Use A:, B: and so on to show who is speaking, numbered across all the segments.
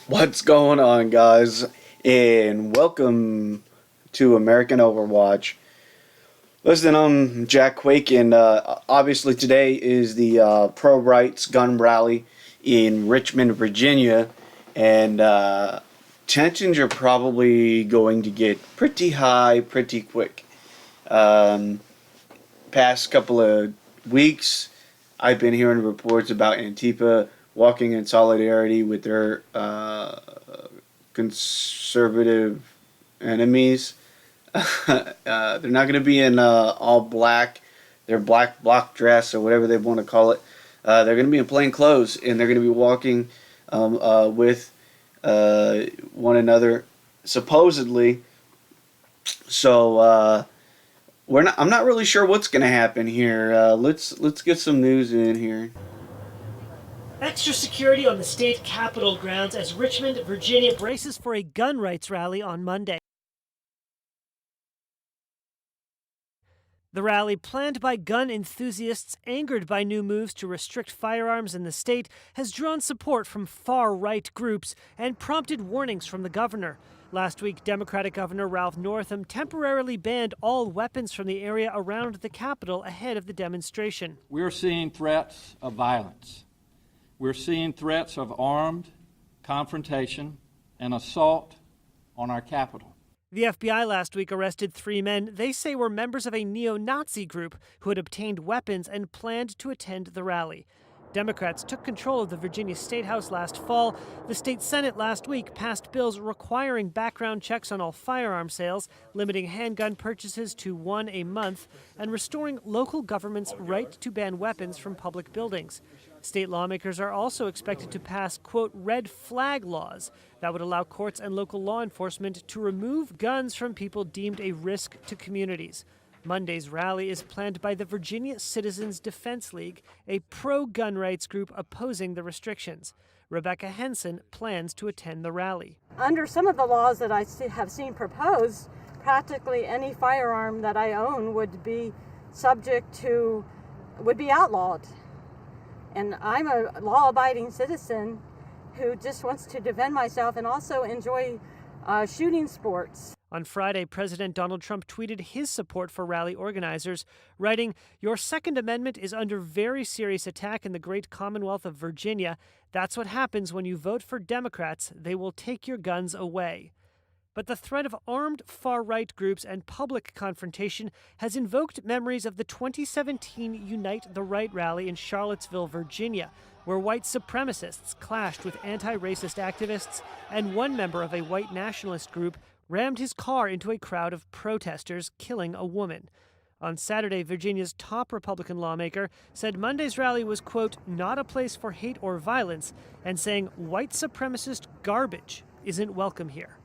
A: What's going on, guys? And welcome to American Overwatch. Listen, I'm Jack Quake, and obviously today is the Pro Rights Gun Rally in Richmond, Virginia, and tensions are probably going to get pretty high pretty quick. Um, Past couple of weeks, I've been hearing reports about Antifa walking in solidarity with their conservative enemies. They're not going to be in all black, their black block dress or whatever they want to call it. They're going to be in plain clothes, and they're going to be walking with one another, supposedly. So I'm not really sure what's going to happen here. Let's get some news in here.
B: Extra security on the state capitol grounds as Richmond, Virginia braces for a gun rights rally on Monday. The rally, planned by gun enthusiasts angered by new moves to restrict firearms in the state, has drawn support from far-right groups and prompted warnings from the governor. Last week, Democratic Governor Ralph Northam temporarily banned all weapons from the area around the Capitol ahead of the demonstration.
C: We're seeing threats of violence. We're seeing threats of armed confrontation and assault on our Capitol.
B: The FBI last week arrested 3 men they say were members of a neo-Nazi group who had obtained weapons and planned to attend the rally. Democrats took control of the Virginia State House last fall. The state Senate last week passed bills requiring background checks on all firearm sales, limiting handgun purchases to 1 a month, and restoring local government's right to ban weapons from public buildings. State lawmakers are also expected to pass, quote, red flag laws that would allow courts and local law enforcement to remove guns from people deemed a risk to communities. Monday's rally is planned by the Virginia Citizens Defense League, a pro-gun rights group opposing the restrictions. Rebecca Henson plans to attend the rally.
D: Under some of the laws that I have seen proposed, practically any firearm that I own would be outlawed. And I'm a law-abiding citizen who just wants to defend myself and also enjoy shooting sports.
B: On Friday, President Donald Trump tweeted his support for rally organizers, writing, "Your Second Amendment is under very serious attack in the great Commonwealth of Virginia. That's what happens when you vote for Democrats. They will take your guns away." But the threat of armed far-right groups and public confrontation has invoked memories of the 2017 Unite the Right rally in Charlottesville, Virginia, where white supremacists clashed with anti-racist activists, and one member of a white nationalist group rammed his car into a crowd of protesters, killing a woman. On Saturday, Virginia's top Republican lawmaker said Monday's rally was, quote, not a place for hate or violence, and saying white supremacist garbage isn't welcome here.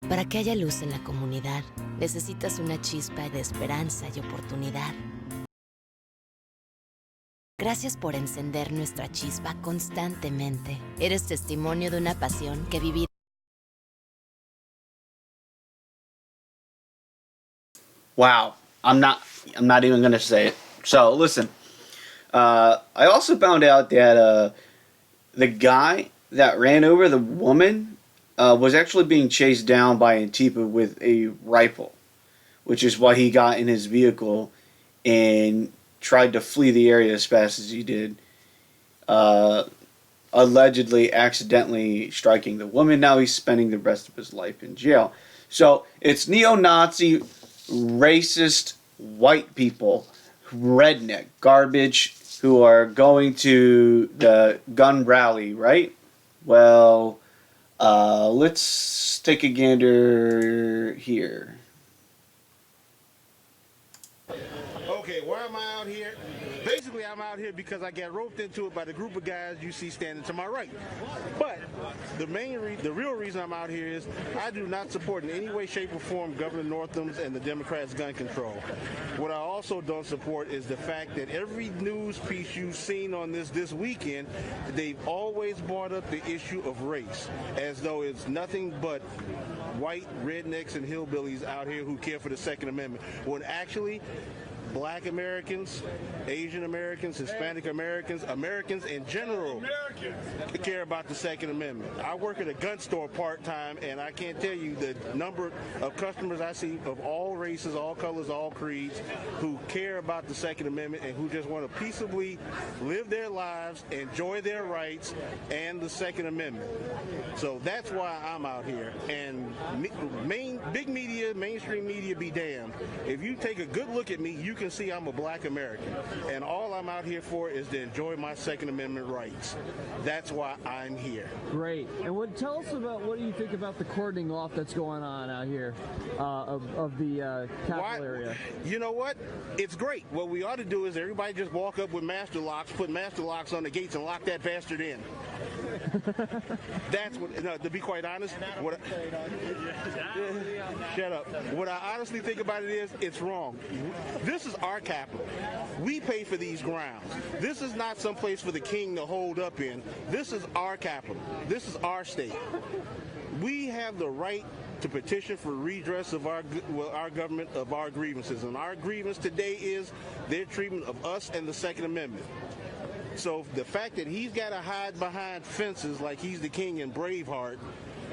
E: Para que haya luz en la comunidad, necesitas una chispa de esperanza y oportunidad. Gracias por encender nuestra chispa constantemente. Eres testimonio de una pasión que vivir.
A: Wow, I'm not even gonna say it. So listen, I also found out that the guy that ran over the woman was actually being chased down by Antifa with a rifle, which is why he got in his vehicle and tried to flee the area as fast as he did, allegedly accidentally striking the woman. Now he's spending the rest of his life in jail. So it's neo-Nazi, racist, white people, redneck, garbage, who are going to the gun rally, right? Well, let's take a gander here.
F: Okay, why am I out here? Basically, I'm out here because I got roped into it by the group of guys you see standing to my right. But the real reason I'm out here is I do not support in any way, shape, or form Governor Northam's and the Democrats' gun control. What I also don't support is the fact that every news piece you've seen on this weekend, they've always brought up the issue of race, as though it's nothing but white rednecks and hillbillies out here who care for the Second Amendment, when actually Black Americans, Asian Americans, Hispanic Americans, Americans in general care about the Second Amendment. I work at a gun store part-time, and I can't tell you the number of customers I see of all races, all colors, all creeds, who care about the Second Amendment and who just want to peaceably live their lives, enjoy their rights, and the Second Amendment. So that's why I'm out here. And big media, mainstream media be damned. If you take a good look at me, you can see I'm a Black American. And all I'm out here for is to enjoy my Second Amendment rights. That's why I'm here.
G: Great. And tell us about, what do you think about the cordoning off that's going on out here of the Capitol area?
F: You know what? It's great. What we ought to do is everybody just walk up with master locks, put master locks on the gates, and lock that bastard in. That's what. No, to be quite honest, shut up. What I honestly think about it is, it's wrong. This is our capital. We pay for these grounds. This is not some place for the king to hold up in. This is our capital. This is our state. We have the right to petition for redress of our government, of our grievances. And our grievance today is their treatment of us and the Second Amendment. So the fact that he's got to hide behind fences like he's the king in Braveheart,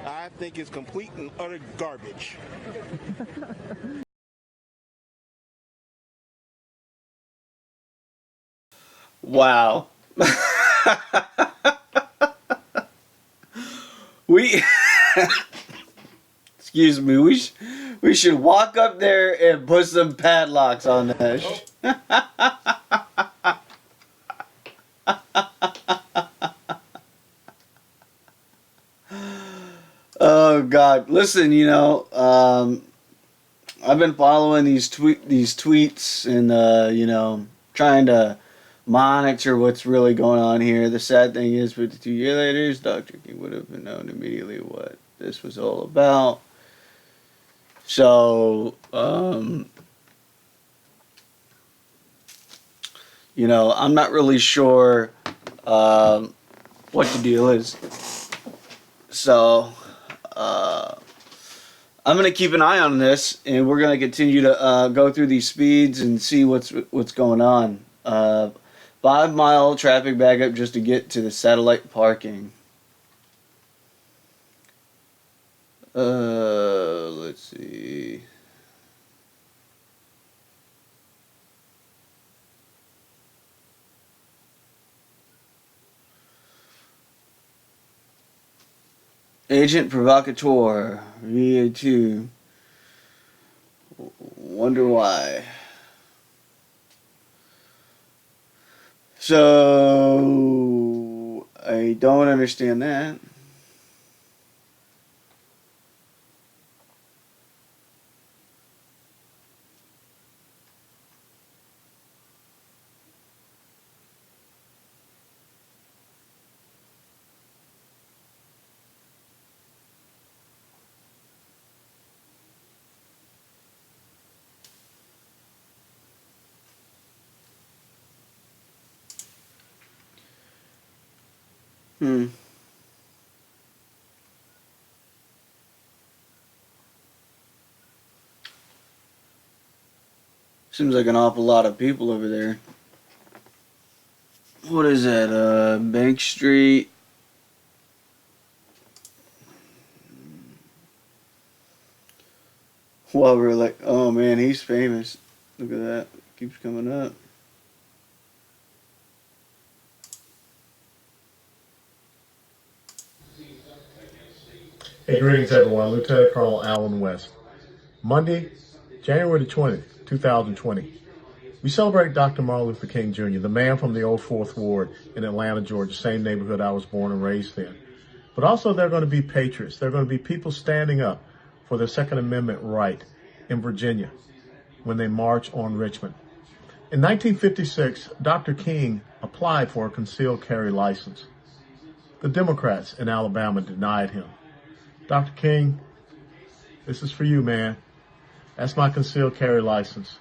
F: I think is complete and utter garbage.
A: Wow. we excuse me, we should walk up there and put some padlocks on that. Oh God! Listen, I've been following these tweets and trying to monitor what's really going on here. The sad thing is, 52 years later, Dr. King would have known immediately what this was all about. So, I'm not really sure what the deal is. So, I'm going to keep an eye on this, and we're going to continue to go through these speeds and see what's going on. 5 mile traffic backup just to get to the satellite parking. Let's see. Agent Provocateur, VA2. Wonder why. So, I don't understand that. Seems like an awful lot of people over there. What is that? Bank Street. Well, we're like, oh man, he's famous. Look at that. Keeps coming up.
H: Hey, greetings everyone. Lieutenant Colonel Alan West. Monday, January the 20th, 2020. We celebrate Dr. Martin Luther King Jr., the man from the old 4th Ward in Atlanta, Georgia, same neighborhood I was born and raised in. But also there are going to be patriots. There are going to be people standing up for their Second Amendment right in Virginia when they march on Richmond. In 1956, Dr. King applied for a concealed carry license. The Democrats in Alabama denied him. Dr. King, this is for you, man. That's my concealed carry license.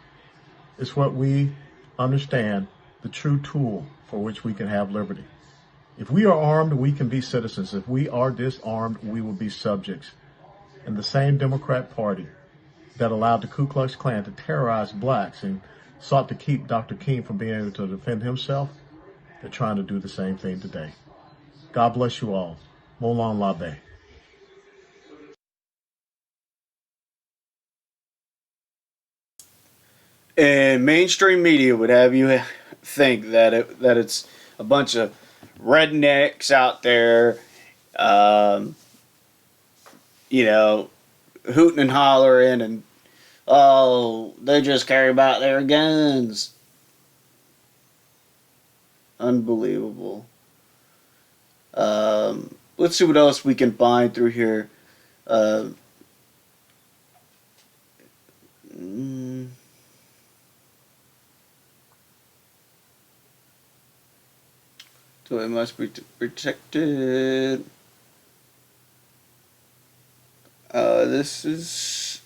H: It's what we understand the true tool for which we can have liberty. If we are armed, we can be citizens. If we are disarmed, we will be subjects. And the same Democrat Party that allowed the Ku Klux Klan to terrorize blacks and sought to keep Dr. King from being able to defend himself, they're trying to do the same thing today. God bless you all. Molon Labe.
A: And mainstream media would have you think that it's a bunch of rednecks out there, um, you know, hooting and hollering, and oh, they just care about their guns. Unbelievable. Let's see what else we can find through here. Uh, mm, so it must be protected. This is.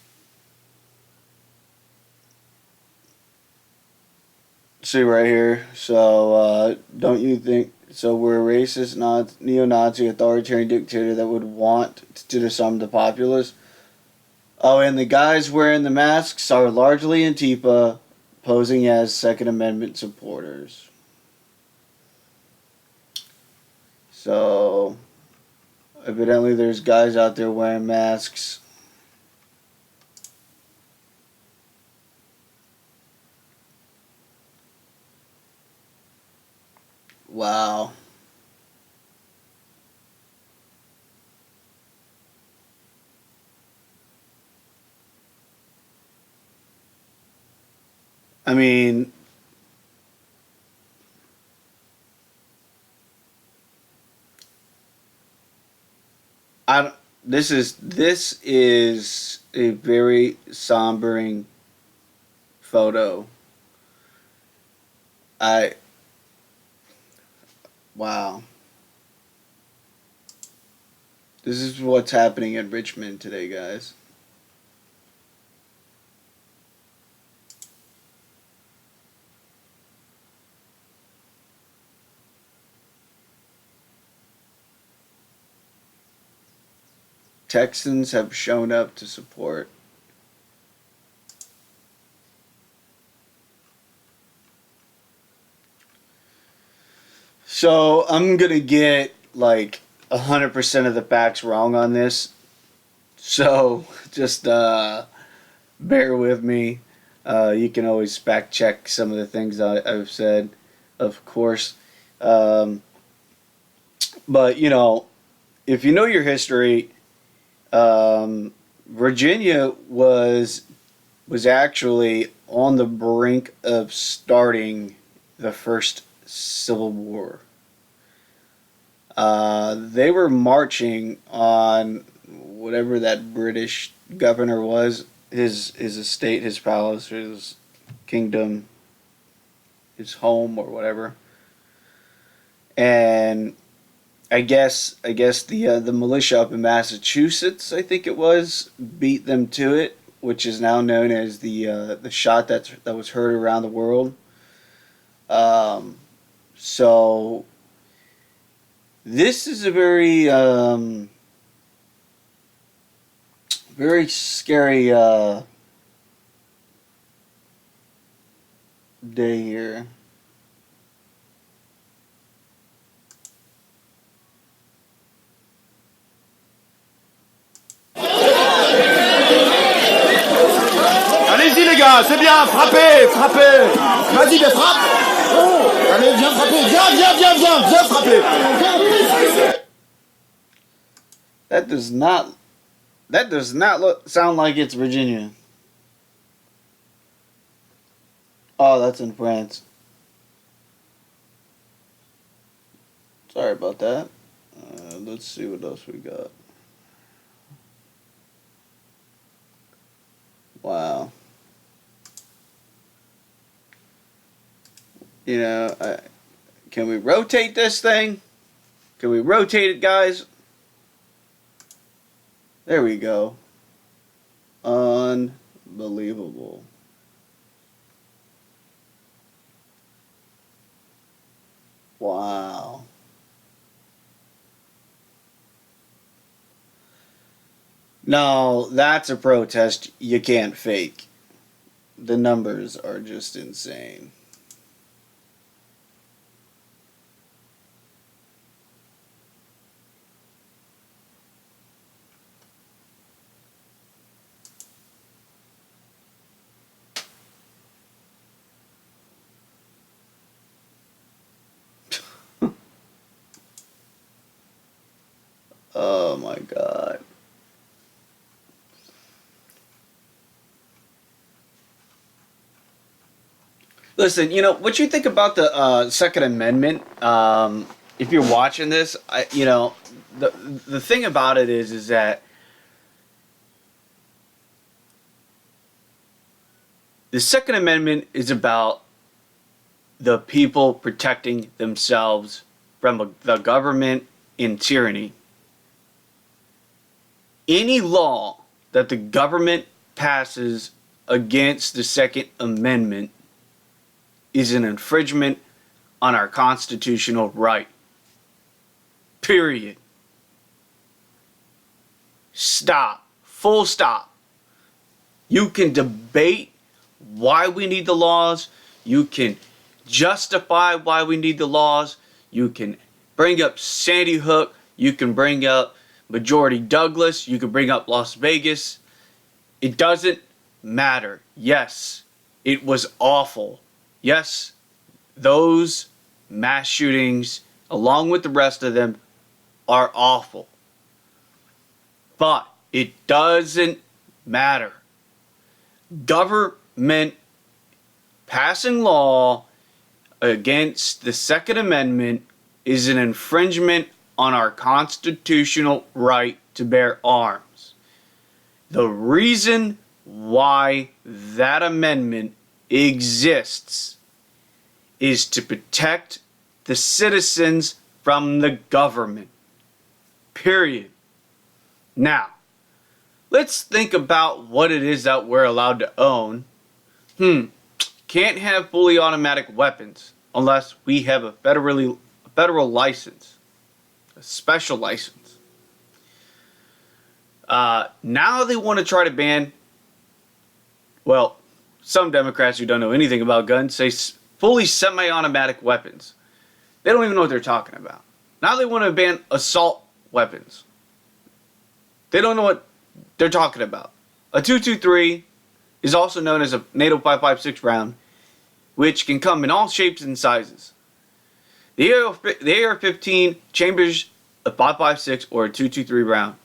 A: See right here. So, don't you think? So we're a racist, neo-Nazi, authoritarian dictator that would want to disarm the populace. Oh, and the guys wearing the masks are largely Antifa, posing as Second Amendment supporters. So, evidently there's guys out there wearing masks. Wow. I mean, this is a very sombering photo. Wow. This is what's happening in Richmond today, guys. Texans have shown up to support. So I'm gonna get like 100% of the facts wrong on this. So just bear with me. You can always fact check some of the things I've said, of course. But if you know your history, Virginia was actually on the brink of starting the first Civil War. They were marching on whatever that British governor was, his estate, his palace, his kingdom, his home, or whatever. And I guess the militia up in Massachusetts, I think it was, beat them to it, which is now known as the shot that was heard around the world. So this is a very very scary day here.
I: Allez-y les gars, c'est bien, frappez, frappez. Vas-y, mais frappe. Oh, allez, viens frapper, viens frapper.
A: That does not sound like it's Virginia. Oh, that's in France. Sorry about that. Let's see what else we got. Wow. Can we rotate this thing? Can we rotate it, guys? There we go. Unbelievable. Wow. Now, that's a protest you can't fake. the numbers are just insane. Oh my God. Listen, you know, what you think about the Second Amendment, if you're watching this, the thing about it is that the Second Amendment is about the people protecting themselves from the government and tyranny. Any law that the government passes against the Second Amendment is an infringement on our constitutional right. Period. Stop. Full stop. You can debate why we need the laws. You can justify why we need the laws. You can bring up Sandy Hook. You can bring up Majority Douglas. You can bring up Las Vegas. It doesn't matter. Yes, it was awful. Yes, those mass shootings, along with the rest of them, are awful. But it doesn't matter. Government passing law against the Second Amendment is an infringement on our constitutional right to bear arms. The reason why that amendment exists is to protect the citizens from the government. Period. Now, let's think about what it is that we're allowed to own. Can't have fully automatic weapons unless we have a federal license, a special license. Now they want to try to ban, well, some Democrats who don't know anything about guns say fully semi-automatic weapons. They don't even know what they're talking about. Now they want to ban assault weapons. They don't know what they're talking about. A .223 is also known as a NATO 5.56 round, which can come in all shapes and sizes. The AR-15 chambers a .556 or a .223 round.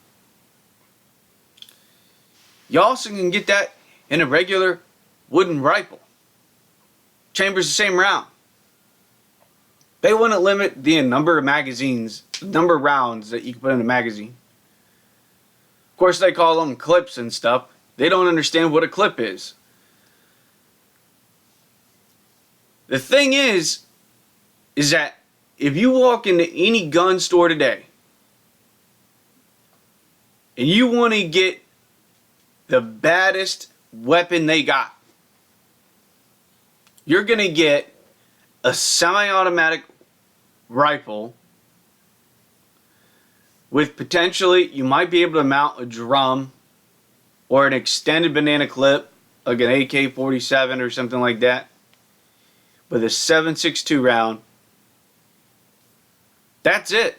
A: You also can get that in a regular wooden rifle. Chambers the same round. They want to limit the number of rounds that you can put in a magazine. Of course, they call them clips and stuff. They don't understand what a clip is. The thing is that if you walk into any gun store today and you want to get the baddest weapon they got, you're going to get a semi-automatic rifle with potentially, you might be able to mount a drum or an extended banana clip, like an AK-47 or something like that, with a 7.62 round. That's it.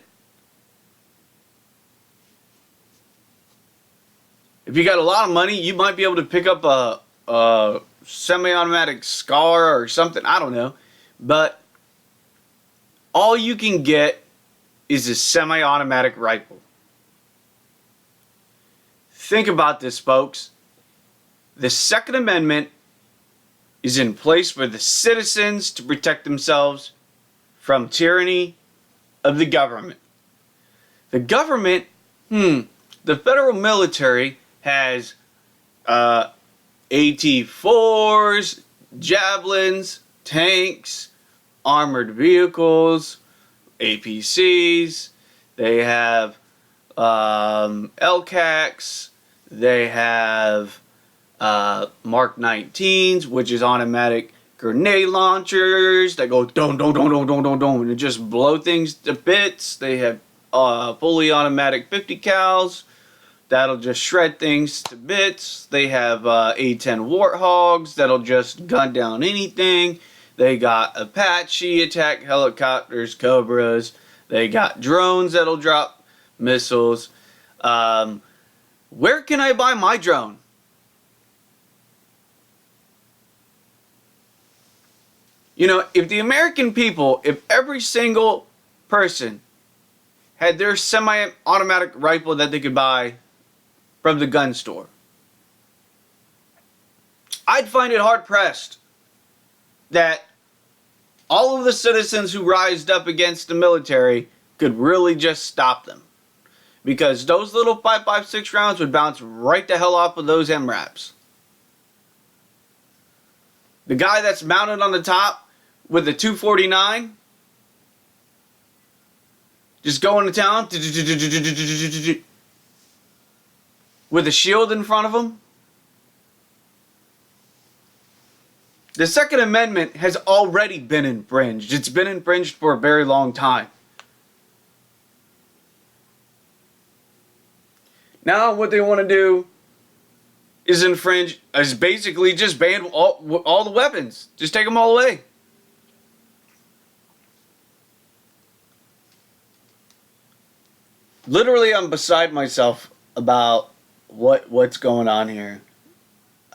A: If you got a lot of money, you might be able to pick up a semi-automatic Scar or something, I don't know. But all you can get is a semi-automatic rifle. Think about this, folks. The Second Amendment is in place for the citizens to protect themselves from tyranny of the government. The government, the federal military has AT-4s, javelins, tanks, armored vehicles, APCs. They have LCACs. They have Mark 19s, which is automatic grenade launchers that go dong dong dong dong dong dong dong and just blow things to bits. They have fully automatic 50 cals. that'll just shred things to bits. They have A-10 Warthogs that'll just gun down anything. They got Apache attack helicopters, Cobras. They got drones that'll drop missiles. Where can I buy my drone? You know, if the American people, if every single person had their semi-automatic rifle that they could buy from the gun store, I'd find it hard-pressed that all of the citizens who rised up against the military could really just stop them. Because those little 5.56 rounds would bounce right the hell off of those MRAPs. The guy that's mounted on the top with the 249, just going to town with a shield in front of him. The Second Amendment has already been infringed. It's been infringed for a very long time. Now what they want to do is basically just ban all the weapons. Just take them all away. Literally, I'm beside myself about what's going on here.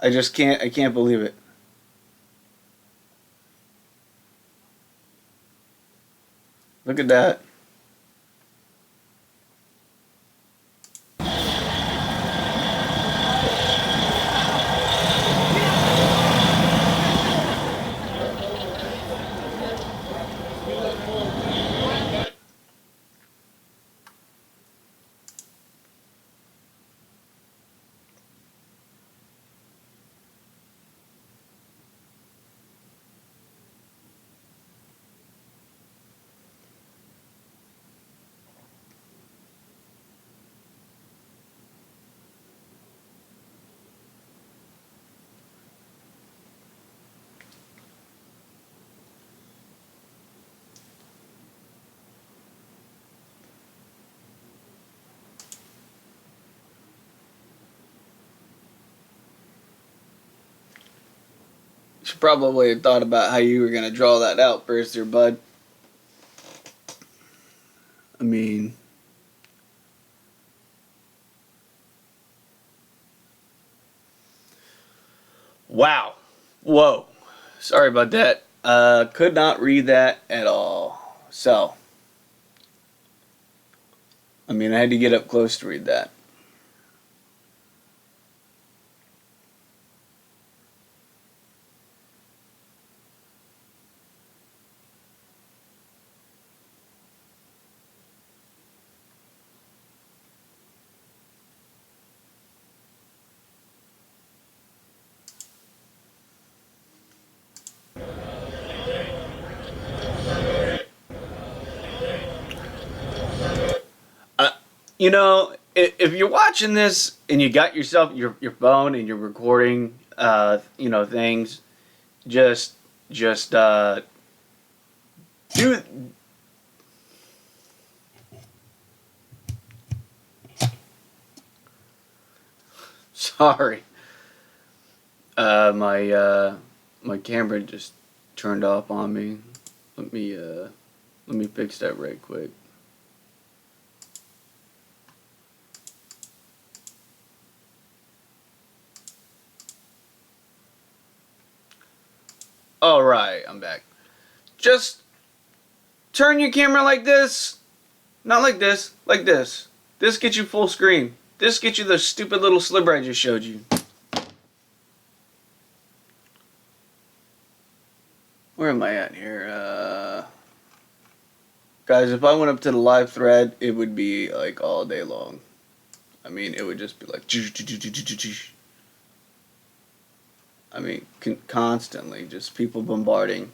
A: I can't believe it. Look at that. You should probably have thought about how you were going to draw that out first there, bud. I mean, wow. Whoa. Sorry about that. Could not read that at all. So, I mean, I had to get up close to read that. You know, if you're watching this and you got yourself your phone and you're recording, you know, things, just do. Sorry, my camera just turned off on me. Let me fix that right quick. Alright, I'm back. Just turn your camera like this. Not like this, like this. This gets you full screen. This gets you the stupid little sliver I just showed you. Where am I at here? Guys, if I went up to the live thread, it would be like all day long. I mean, it would just be like... I mean, constantly, just people bombarding.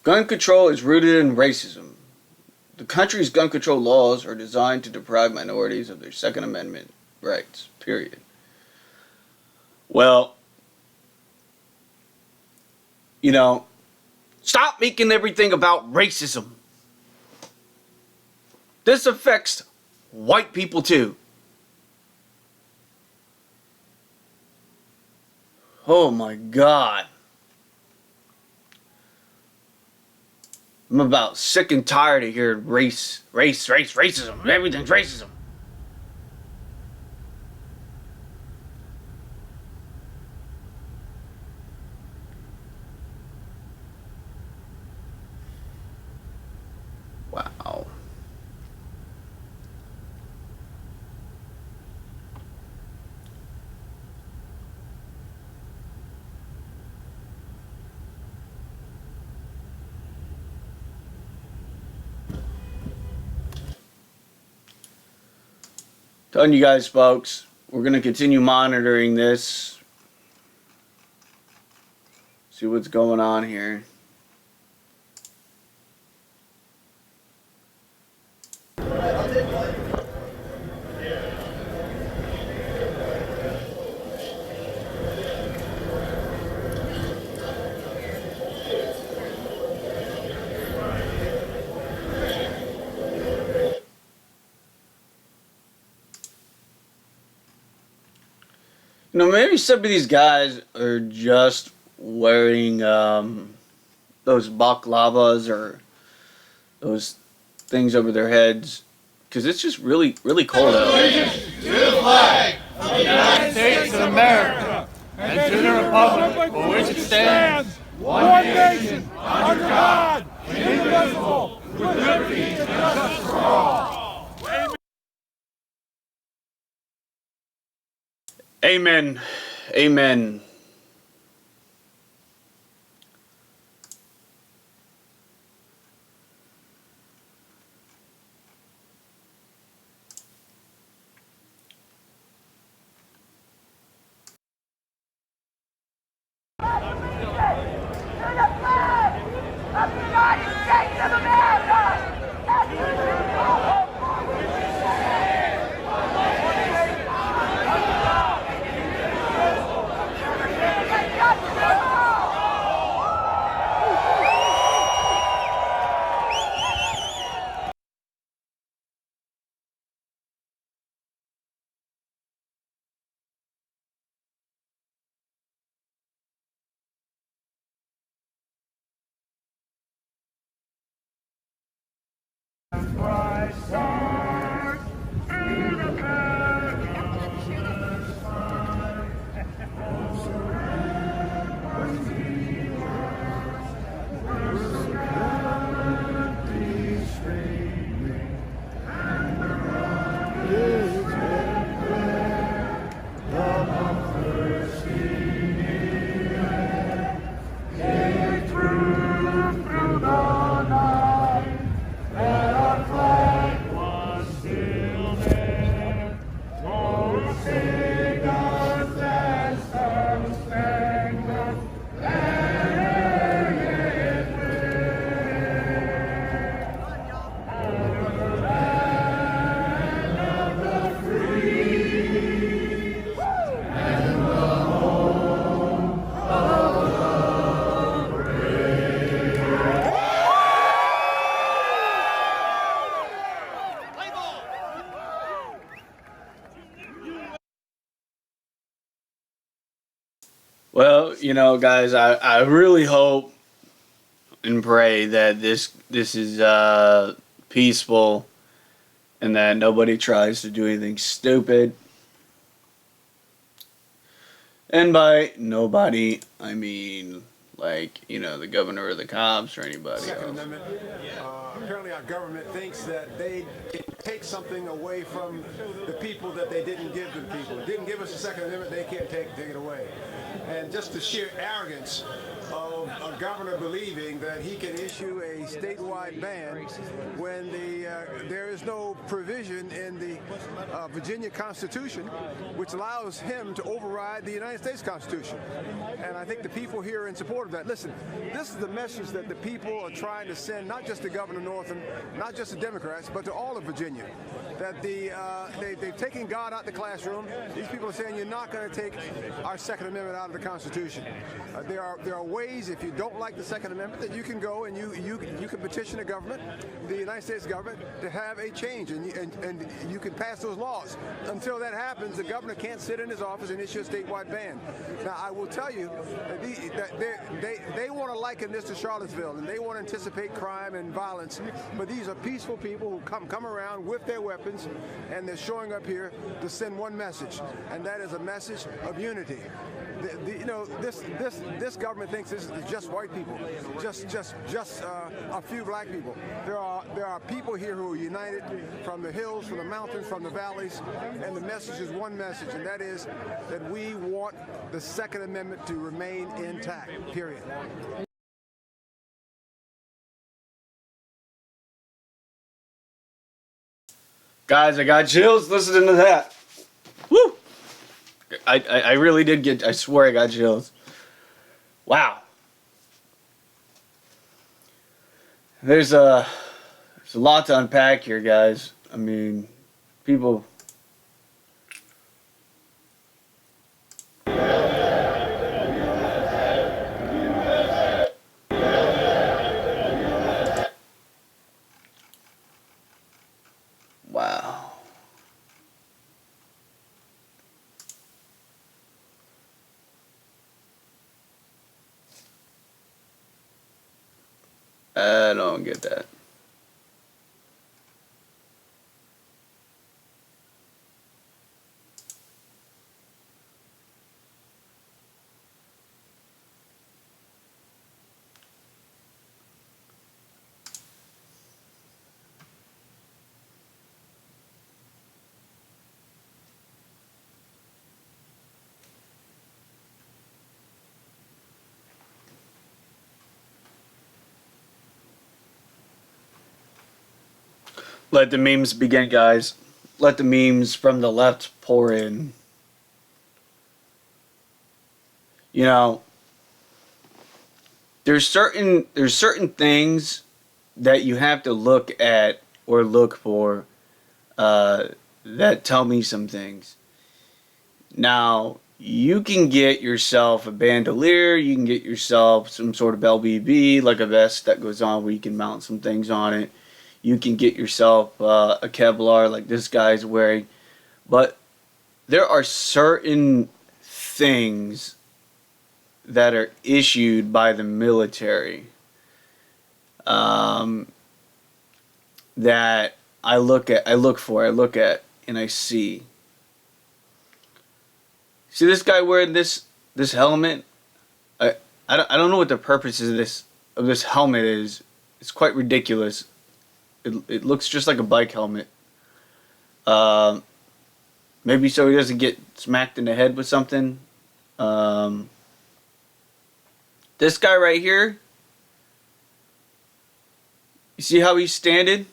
A: Gun control is rooted in racism. The country's gun control laws are designed to deprive minorities of their Second Amendment rights, period. Well, you know, stop making everything about racism. This affects white people too. Oh my God. I'm about sick and tired of hearing racism. Everything's racism. Wow. Telling you guys, folks, we're going to continue monitoring this. See what's going on here. You know, maybe some of these guys are just wearing those baklavas or those things over their heads because it's just really cold out.
I: Allegiance to the flag of the United States of America and to the republic for which it stands, one nation, under God, indivisible, with liberty and justice for all.
A: Amen. Amen. Well, you know, guys, I really hope and pray that this is peaceful and that nobody tries to do anything stupid. And by nobody, I mean, like, you know, the governor or the cops or anybody
J: Second
A: else.
J: Amendment. Apparently our government thinks that they can take something away from the people that they didn't give to the people. They didn't give us the Second Amendment, they can't take it away. And just the sheer arrogance of a governor believing that he can issue a statewide ban when there is no provision in the Virginia Constitution which allows him to override the United States Constitution. And I think the people here are in support of that. Listen, this is the message that the people are trying to send, not just to Governor Northam, not just to Democrats, but to all of Virginia. That they've taken God out the classroom. These people are saying you're not going to take our Second Amendment out of the Constitution. There are ways, if you don't like the Second Amendment, that you can go and you can petition the government, the United States government, to have a change, and you can pass those laws. Until that happens, the governor can't sit in his office and issue a statewide ban. Now, I will tell you that they want to liken this to Charlottesville, and they want to anticipate crime and violence, but these are peaceful people who come around with their weapons, and they're showing up here to send one message, and that is a message of unity. This government thinks this is just white people, just a few black people. There are people here who are united from the hills, from the mountains, from the valleys, and the message is one message, and that is that we want the Second Amendment to remain intact, period.
A: Guys, I got chills listening to that. Woo! I really did get, I swear I got chills. Wow. There's a lot to unpack here, guys. I mean, people... Wow. I don't get that. Let the memes begin, guys. Let the memes from the left pour in. You know, there's certain things that you have to look at or look for that tell me some things. Now, you can get yourself a bandolier, you can get yourself some sort of LBB, like a vest that goes on where you can mount some things on it. You can get yourself a Kevlar like this guy's wearing. But there are certain things that are issued by the military that I look at, and I see. See this guy wearing this helmet? I don't know what the purpose of this helmet is. It's quite ridiculous. It looks just like a bike helmet. Maybe so he doesn't get smacked in the head with something. This guy right here, you see how he's standing?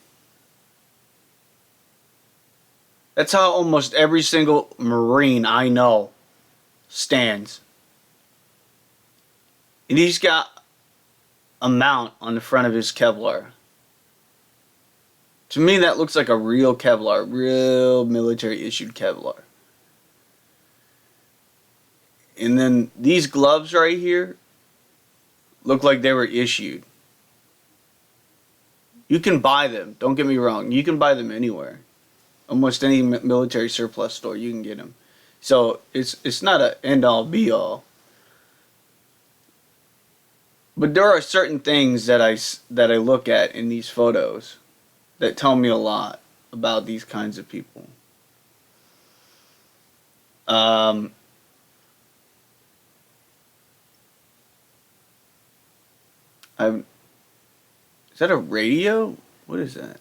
A: That's how almost every single Marine I know stands. And he's got a mount on the front of his Kevlar. To me, that looks like a real Kevlar, real military-issued Kevlar. And then these gloves right here look like they were issued. You can buy them. Don't get me wrong. You can buy them anywhere. Almost any military surplus store, you can get them. So it's not an end-all, be-all. But there are certain things that I look at in these photos that tell me a lot about these kinds of people. Is that a radio? What is that?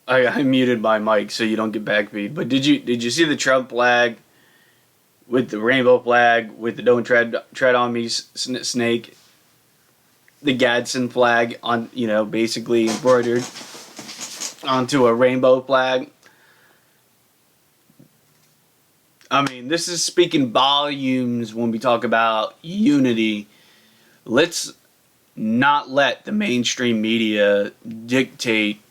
A: I muted my mic so you don't get backbeat. But did you see the Trump flag with the rainbow flag with the "Don't tread on me" snake? The Gadsden flag on, basically embroidered onto a rainbow flag. I mean, this is speaking volumes when we talk about unity. Let's not let the mainstream media dictate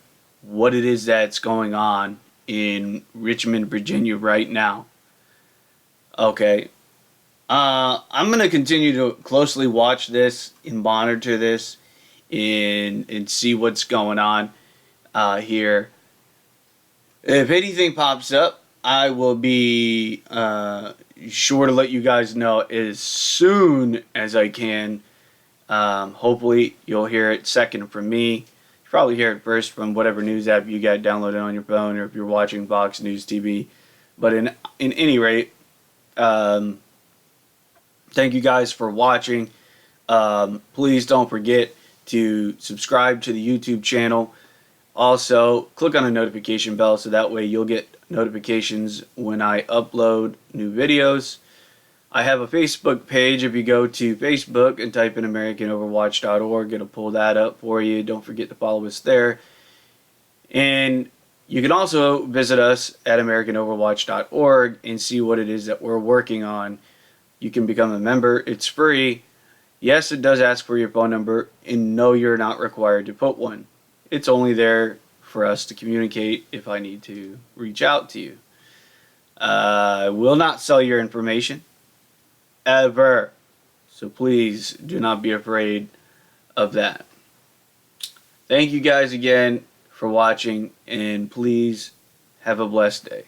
A: what it is that's going on in Richmond, Virginia right now. Okay. I'm going to continue to closely watch this and monitor this and see what's going on here. If anything pops up, I will be sure to let you guys know as soon as I can. Hopefully you'll hear it second from me. You probably hear it first from whatever news app you got downloaded on your phone, or if you're watching Fox News TV. But in any rate, thank you guys for watching. Please don't forget to subscribe to the YouTube channel. Also, click on the notification bell so that way you'll get notifications when I upload new videos. I have a Facebook page. If you go to Facebook and type in AmericanOverwatch.org, it'll pull that up for you. Don't forget to follow us there. And you can also visit us at AmericanOverwatch.org and see what it is that we're working on. You can become a member. It's free. Yes, it does ask for your phone number, and no, you're not required to put one. It's only there for us to communicate if I need to reach out to you. I will not sell your information, ever. So please do not be afraid of that. Thank you guys again for watching, and please have a blessed day.